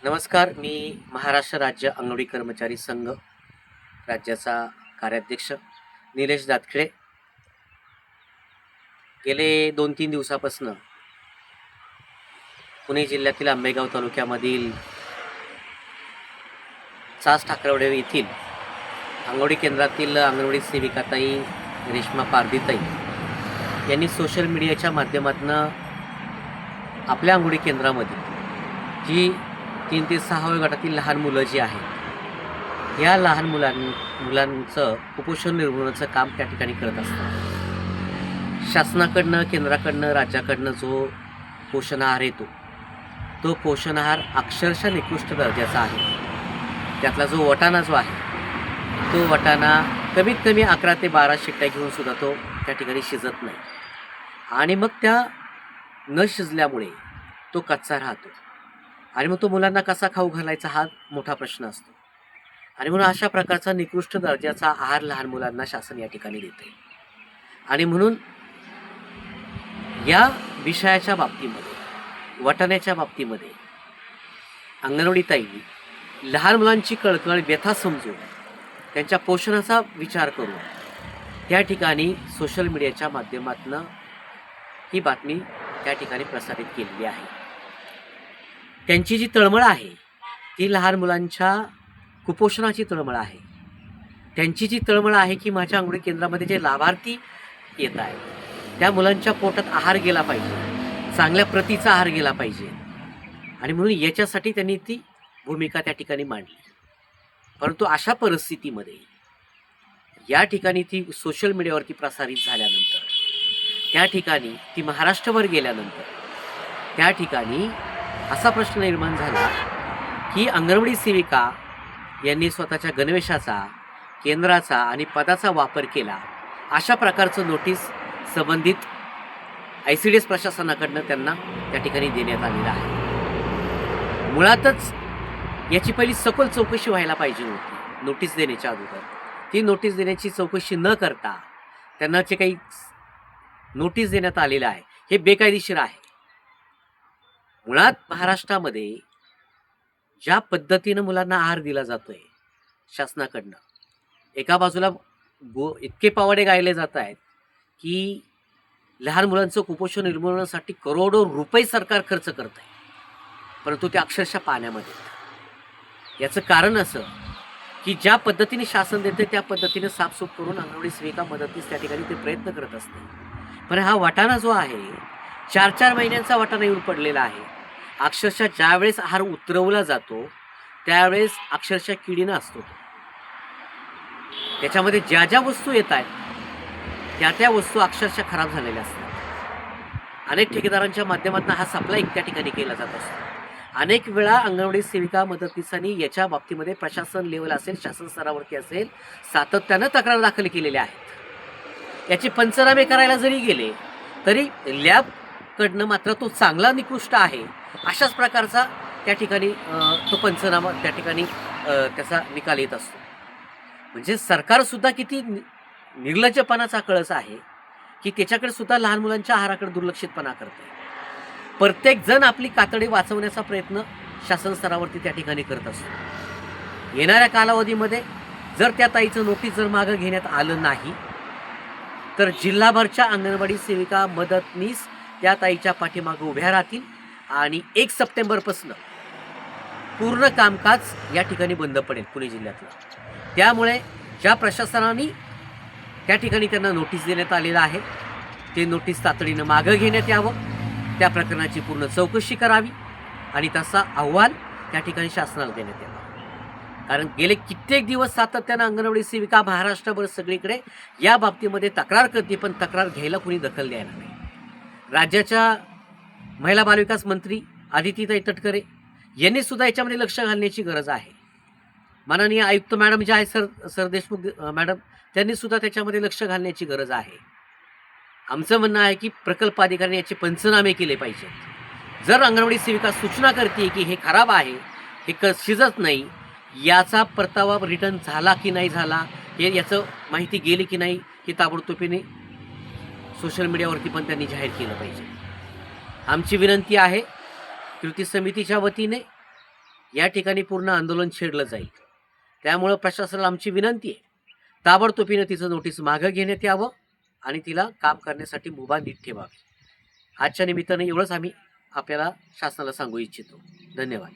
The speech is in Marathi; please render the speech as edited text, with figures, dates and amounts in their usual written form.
नमस्कार. मी महाराष्ट्र राज्य अंगणवाडी कर्मचारी संघ राज्याचा कार्याध्यक्ष निलेश दातखिळे. गेले 2-3 दिवसापासून पुणे जिल्ह्यातील आंबेगाव तालुक्यामधील चास ठाकरवडे येथील अंगणवाडी केंद्रातील अंगणवाडी सेविकाताई रेश्मा पारधीताई यांनी सोशल मीडियाच्या माध्यमातून आपल्या अंगणवाडी केंद्रामध्ये जी 3 ते 6 गटातील लहान मुलं जी आहेत, या लहान मुलांचं कुपोषण निर्मूलनाचं काम त्या ठिकाणी करत असतात. शासनाकडनं, केंद्राकडनं, राज्याकडनं जो पोषण आहार येतो, तो पोषण आहार अक्षरशः निकृष्ट दर्जाचा आहे. त्यातला जो वाटाणा जो आहे, तो वाटाणा कमीत कमी 11 ते 12 शिट्ट्या घेऊन सुद्धा तो त्या ठिकाणी शिजत नाही आणि मग त्या न शिजल्यामुळे तो कच्चा राहतो आणि मग तो मुलांना कसा खाऊ घालायचा हा मोठा प्रश्न असतो. आणि म्हणून अशा प्रकारचा निकृष्ट दर्जाचा आहार लहान मुलांना शासन या ठिकाणी देते. आणि म्हणून या विषयाच्या बाबतीमध्ये, वाटाण्याच्या बाबतीमध्ये अंगणवाडी ताई लहान मुलांची कळकळ, व्यथा समजून त्यांच्या पोषणाचा विचार करून त्या ठिकाणी सोशल मीडियाच्या माध्यमातून ही बातमी त्या ठिकाणी प्रसारित केलेली आहे. त्यांची जी तळमळ आहे ती लहान मुलांच्या कुपोषणाची तळमळ आहे. त्यांची जी तळमळ आहे की माझ्या अंगणवाडी केंद्रामध्ये जे लाभार्थी येत आहेत त्या मुलांच्या पोटात आहार गेला पाहिजे, चांगल्या प्रतीचा आहार गेला पाहिजे, आणि म्हणून याच्यासाठी त्यांनी ती भूमिका त्या ठिकाणी मांडली. परंतु अशा परिस्थितीमध्ये या ठिकाणी ती सोशल मीडियावरती प्रसारित झाल्यानंतर, त्या ठिकाणी ती महाराष्ट्रभर गेल्यानंतर त्या ठिकाणी असा प्रश्न निर्माण झाला की अंगणवाडी सेविका यांनी स्वतःच्या गणवेशाचा, केंद्राचा आणि पदाचा वापर केला, अशा प्रकारचं नोटीस संबंधित ICDS प्रशासनाकडनं त्यांना त्या ठिकाणी देण्यात आलेलं आहे. मुळातच याची पहिली सखोल चौकशी व्हायला पाहिजे होती नोटीस देण्याच्या अगोदर. ती नोटीस देण्याची चौकशी न करता त्यांना जे काही नोटीस देण्यात आलेलं आहे हे बेकायदेशीर आहे. मुळात महाराष्ट्रामध्ये ज्या पद्धतीनं मुलांना आहार दिला जातोय शासनाकडनं, एका बाजूला इतके पावडे गायले जात आहेत की लहान मुलांचं कुपोषण निर्मूलनासाठी करोडो रुपये सरकार खर्च करत आहे, परंतु ते अक्षरशः पाण्यामध्ये. याचं कारण असं की ज्या पद्धतीने शासन देते त्या पद्धतीने साफसूफ करून अंगणवाडी सेविका मदतीस त्या ठिकाणी ते प्रयत्न करत असते. पण हा वाटाणा जो आहे 4-4 महिन्यांचा वाटाणा येऊन पडलेला आहे. अक्षरशः ज्यावेळेस आहार उतरवला जातो त्यावेळेस अक्षरशः किडीनं असतो. त्याच्यामध्ये ज्या ज्या वस्तू येत आहेत त्या वस्तू अक्षरशः खराब झालेल्या असतात. अनेक ठेकेदारांच्या माध्यमातून हा सप्लाय त्या ठिकाणी केला जात असतो. अनेक वेळा अंगणवाडी सेविका मदतीसांनी याच्या बाबतीमध्ये प्रशासन लेवल असेल, शासन स्तरावरती असेल, सातत्यानं तक्रार दाखल केलेल्या आहेत. याचे पंचनामे करायला जरी गेले तरी लॅबकडनं मात्र तो चांगला निकृष्ट आहे अशाच प्रकारचा त्या ठिकाणी तो पंचनामा त्या ठिकाणी त्याचा निकाल येत असतो. म्हणजे सरकारसुद्धा किती निर्लज्जपणाचा कळस आहे की त्याच्याकडे सुद्धा लहान मुलांच्या आहाराकडे दुर्लक्षितपणा करते. प्रत्येक जण आपली कातडी वाचवण्याचा प्रयत्न शासन स्तरावरती त्या ठिकाणी करत असतो. येणाऱ्या कालावधीमध्ये जर त्या ताईचं नोटीस जर मागं घेण्यात आलं नाही तर जिल्हाभरच्या अंगणवाडी सेविका मदतनीस त्या ताईच्या पाठीमागं उभ्या राहतील आणि 1 सप्टेंबरपासून पूर्ण कामकाज या ठिकाणी बंद पडेल पुणे जिल्ह्यातलं. त्यामुळे ज्या प्रशासनाने त्या ठिकाणी त्यांना नोटीस देण्यात आलेलं आहे ते नोटीस तातडीनं मागं घेण्यात यावं, त्या प्रकरणाची पूर्ण चौकशी करावी आणि तसा अहवाल त्या ठिकाणी शासनाला देण्यात यावा. कारण गेले कित्येक दिवस सातत्यानं अंगणवाडी सेविका महाराष्ट्रभर सगळीकडे या बाबतीमध्ये तक्रार करते, पण तक्रार घ्यायला कुणी दखल द्यायला नाही. राज्याच्या महिला बालविकास मंत्री आदितीताई तटकरे यांनी सुद्धा याच्यामध्ये लक्ष घालण्याची गरज आहे. माननीय आयुक्त मॅडम जे आहे सर देशमुख मॅडम, त्यांनी सुद्धा त्याच्यामध्ये लक्ष घालण्याची गरज आहे. आमचं म्हणणं आहे की प्रकल्प अधिकाऱ्यांनी याचे पंचनामे केले पाहिजेत. जर अंगणवाडी सेविका सूचना करते की हे खराब आहे, हे शिजत नाही, याचा परतावा रिटर्न झाला की नाही झाला, हे याचं माहिती गेली की नाही, हे ताबडतोबीने सोशल मीडियावरती पण त्यांनी जाहीर केलं पाहिजे. आमची विनंती आहे कृती समितीच्या वतीने या ठिकाणी पूर्ण आंदोलन छेडलं जाईल. त्यामुळं प्रशासनाला आमची विनंती आहे, ताबडतोबीनं तिचं नोटीस मागं घेण्यात यावं आणि तिला काम करण्यासाठी मुभा नीट ठेवावी. आजच्या निमित्तानं एवढंच आम्ही आपल्याला शासनाला सांगू इच्छितो. धन्यवाद.